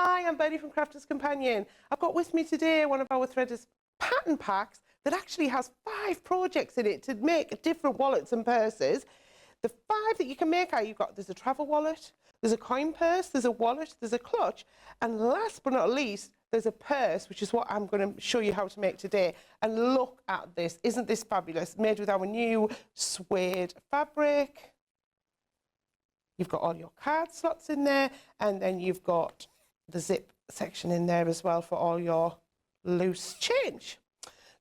Hi, I'm Bernie from Crafters Companion. I've got with me today one of our threaders pattern packs that actually has 5 projects in it to make different wallets and purses. The 5 that you can make are, there's a travel wallet, there's a coin purse, there's a wallet, there's a clutch, and last but not least, there's a purse, which is what I'm going to show you how to make today. And look at this, isn't this fabulous? Made with our new suede fabric. You've got all your card slots in there, and then you've got the zip section in there as well for all your loose change.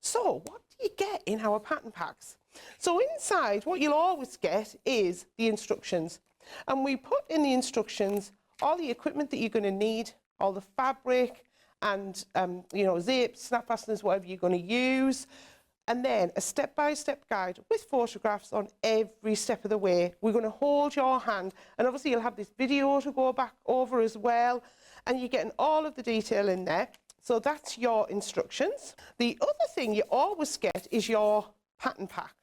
So what do you get in our pattern packs? So inside, what you'll always get is the instructions. And we put in the instructions all the equipment that you're going to need, all the fabric and, zips, snap fasteners, whatever you're going to use. And then a step-by-step guide with photographs on every step of the way. We're going to hold your hand, and obviously you'll have this video to go back over as well, and you're getting all of the detail in there. So that's your instructions. The other thing you always get is your pattern pack.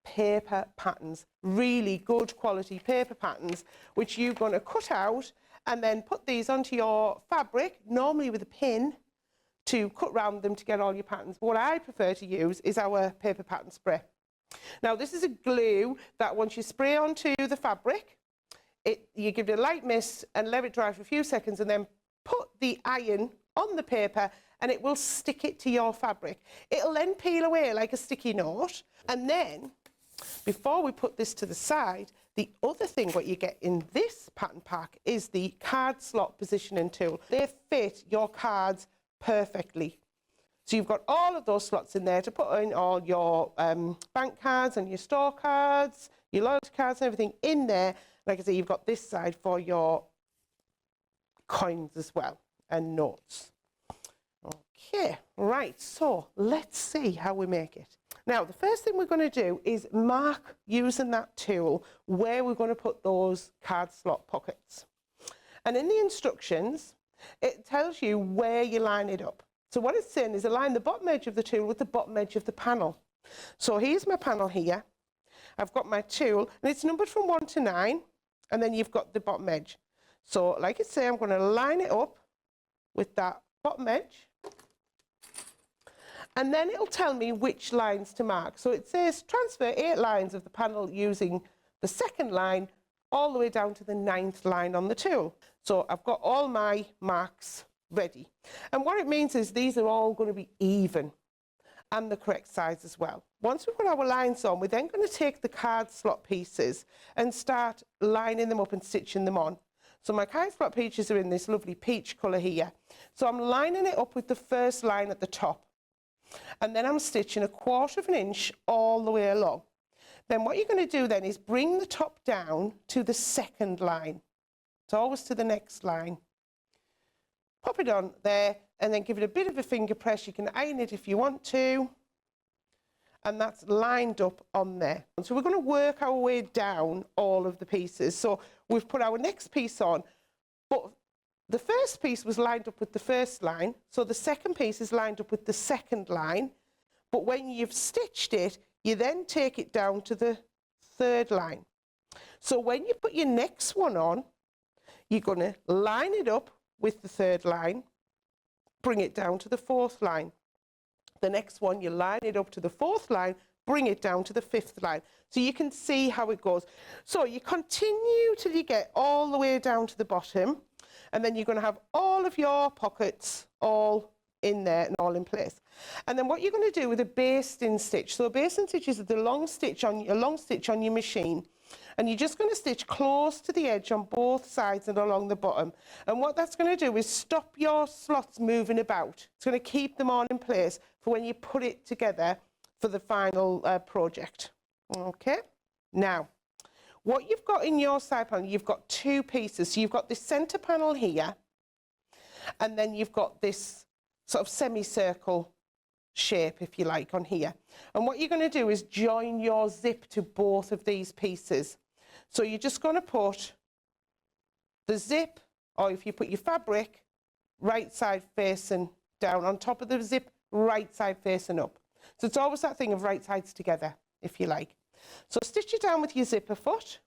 Paper patterns, really good quality paper patterns, which you're going to cut out and then put these onto your fabric, normally with a pin, to cut round them to get all your patterns. What I prefer to use is our paper pattern spray. Now this is a glue that once you spray onto the fabric, you give it a light mist and let it dry for a few seconds, and then put the iron on the paper and it will stick it to your fabric. It'll then peel away like a sticky note. And then before we put this to the side, the other thing what you get in this pattern pack is the card slot positioning tool. They fit your cards perfectly. So you've got all of those slots in there to put in all your bank cards and your store cards, your loyalty cards and everything in there. Like I say, you've got this side for your coins as well and notes. Okay, right, so let's see how we make it. Now, the first thing we're going to do is mark, using that tool, where we're going to put those card slot pockets. And in the instructions, it tells you where you line it up. So what it's saying is align the bottom edge of the tool with the bottom edge of the panel. So here's my panel here. I've got my tool, and it's numbered from 1 to 9, and then you've got the bottom edge. So like I say, I'm going to line it up with that bottom edge, and then it'll tell me which lines to mark. So it says transfer 8 lines of the panel using the second line all the way down to the 9th line on the tool. So I've got all my marks ready. And what it means is these are all going to be even and the correct size as well. Once we've got our lines on, we're then going to take the card slot pieces and start lining them up and stitching them on. So my card slot pieces are in this lovely peach colour here. So I'm lining it up with the first line at the top. And then I'm stitching 1/4 inch all the way along. Then what you're going to do then is bring the top down to the second line. So always to the next line. Pop it on there and then give it a bit of a finger press. You can iron it if you want to. And that's lined up on there. So we're going to work our way down all of the pieces. So we've put our next piece on, but the first piece was lined up with the first line. So the second piece is lined up with the second line. But when you've stitched it, you then take it down to the third line. So when you put your next one on, you're going to line it up with the third line, bring it down to the 4th line. The next one, you line it up to the 4th line, bring it down to the 5th line. So you can see how it goes. So you continue till you get all the way down to the bottom, and then you're going to have all of your pockets all in there and all in place. And then what you're going to do with a basting stitch, so a basting stitch is the long stitch on your machine, and you're just going to stitch close to the edge on both sides and along the bottom. And what that's going to do is stop your slots moving about. It's going to keep them all in place for when you put it together for the final project. Okay, now what you've got in your side panel, you've got 2 pieces. So you've got this center panel here, and then you've got this sort of semicircle shape, if you like, on here. And what you're going to do is join your zip to both of these pieces. So you're just going to put the zip, or if you put your fabric, right side facing down on top of the zip, right side facing up. So it's always that thing of right sides together, if you like. So stitch it down with your zipper foot,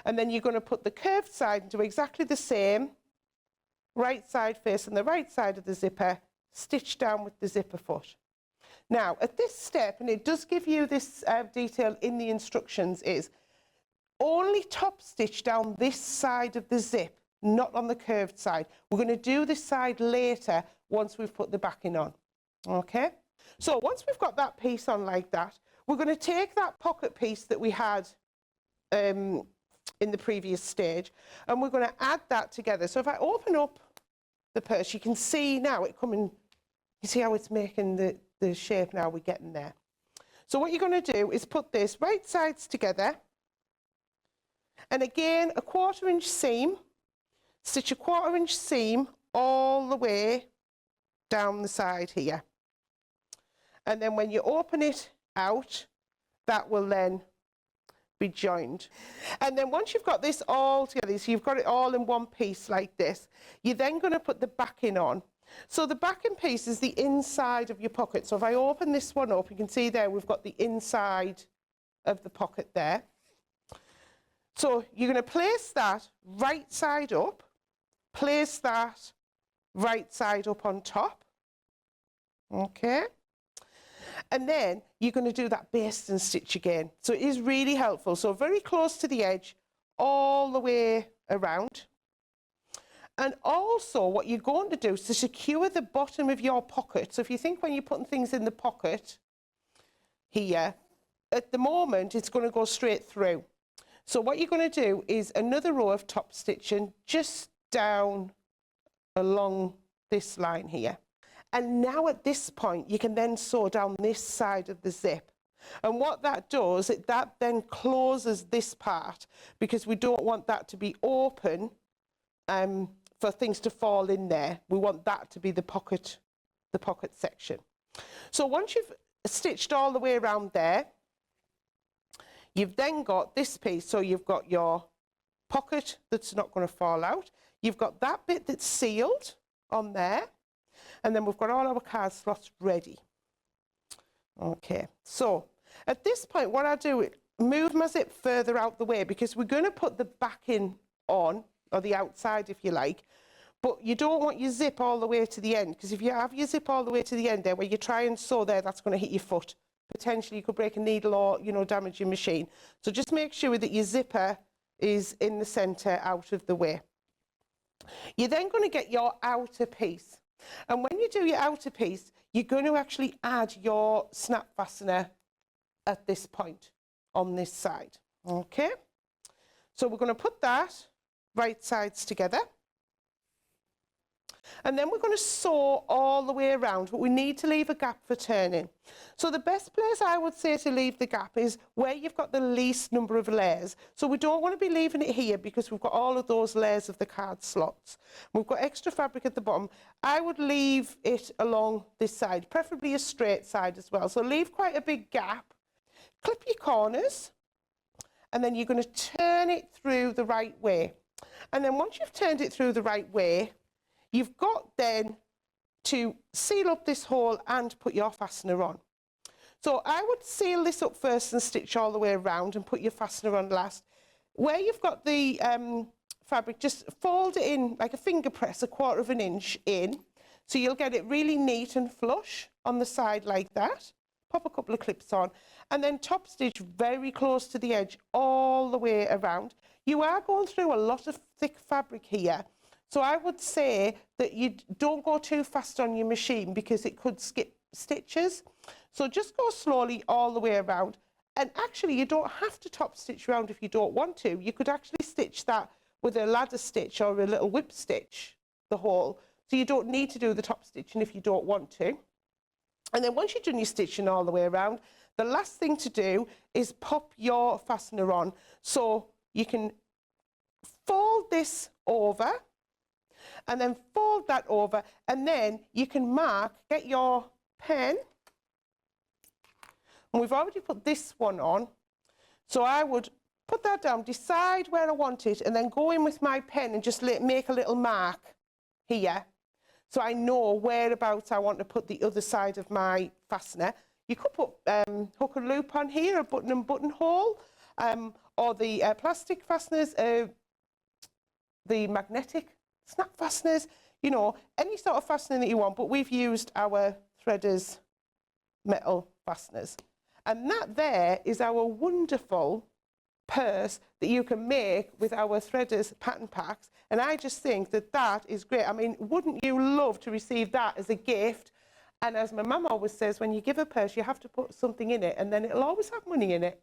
And then you're going to put the curved side and do exactly the same, right side facing the right side of the zipper, stitch down with the zipper foot. Now, at this step, and it does give you this detail in the instructions, is only top stitch down this side of the zip, not on the curved side. We're going to do this side later once we've put the backing on. Okay? So once we've got that piece on like that, we're going to take that pocket piece that we had in the previous stage, and we're going to add that together. So if I open up the purse, you can see now it coming, you see how it's making the shape now we're getting there. So what you're going to do is put this right sides together, and again a 1/4 inch seam, stitch a 1/4 inch seam all the way down the side here. And then when you open it out, that will then be joined. And then once you've got this all together, so you've got it all in one piece like this, you're then going to put the backing on. So the backing piece is the inside of your pocket. So if I open this one up, you can see there we've got the inside of the pocket there. So you're going to place that right side up, place that right side up on top. Okay. And then you're going to do that basting stitch again. So it is really helpful. So very close to the edge, all the way around. And also what you're going to do is to secure the bottom of your pocket. So if you think when you're putting things in the pocket here, at the moment it's going to go straight through. So what you're going to do is another row of top stitching just down along this line here. And now at this point, you can then sew down this side of the zip. And what that does, that then closes this part, because we don't want that to be open for things to fall in there. We want that to be the pocket section. So once you've stitched all the way around there, you've then got this piece. So you've got your pocket that's not going to fall out. You've got that bit that's sealed on there. And then we've got all our card slots ready. Okay, so at this point, what I do, move my zip further out the way, because we're going to put the backing on, or the outside if you like, but you don't want your zip all the way to the end, because if you have your zip all the way to the end there, where you try and sew there, that's going to hit your foot. Potentially you could break a needle or, you know, damage your machine. So just make sure that your zipper is in the centre, out of the way. You're then going to get your outer piece. And when you do your outer piece, you're going to actually add your snap fastener at this point on this side. Okay, so we're going to put that right sides together, and then we're going to sew all the way around, but we need to leave a gap for turning. So the best place I would say to leave the gap is where you've got the least number of layers. So we don't want to be leaving it here, because we've got all of those layers of the card slots. We've got extra fabric at the bottom. I would leave it along this side, preferably a straight side as well. So leave quite a big gap. Clip your corners, and then you're going to turn it through the right way. And then once you've turned it through the right way, you've got then to seal up this hole and put your fastener on. So I would seal this up first and stitch all the way around and put your fastener on last. Where you've got the fabric, just fold it in like a finger press, 1/4 inch in, so you'll get it really neat and flush on the side like that. Pop a couple of clips on, and then top stitch very close to the edge all the way around. You are going through a lot of thick fabric here, so I would say that you don't go too fast on your machine, because it could skip stitches. So just go slowly all the way around. And actually, you don't have to top stitch around if you don't want to. You could actually stitch that with a ladder stitch or a little whip stitch, the hole. So you don't need to do the top stitching if you don't want to. And then once you've done your stitching all the way around, the last thing to do is pop your fastener on. So you can fold this over, and then fold that over, and then you can mark, get your pen, and we've already put this one on, so I would put that down, decide where I want it, and then go in with my pen and just make a little mark here, so I know whereabouts I want to put the other side of my fastener. You could put hook and loop on here, a button and buttonhole. or the plastic fasteners, the magnetic snap fasteners, you know, any sort of fastening that you want, but we've used our Threaders metal fasteners. And that there is our wonderful purse that you can make with our Threaders pattern packs. And I just think that that is great. I mean, wouldn't you love to receive that as a gift? And as my mum always says, when you give a purse, you have to put something in it, and then it'll always have money in it.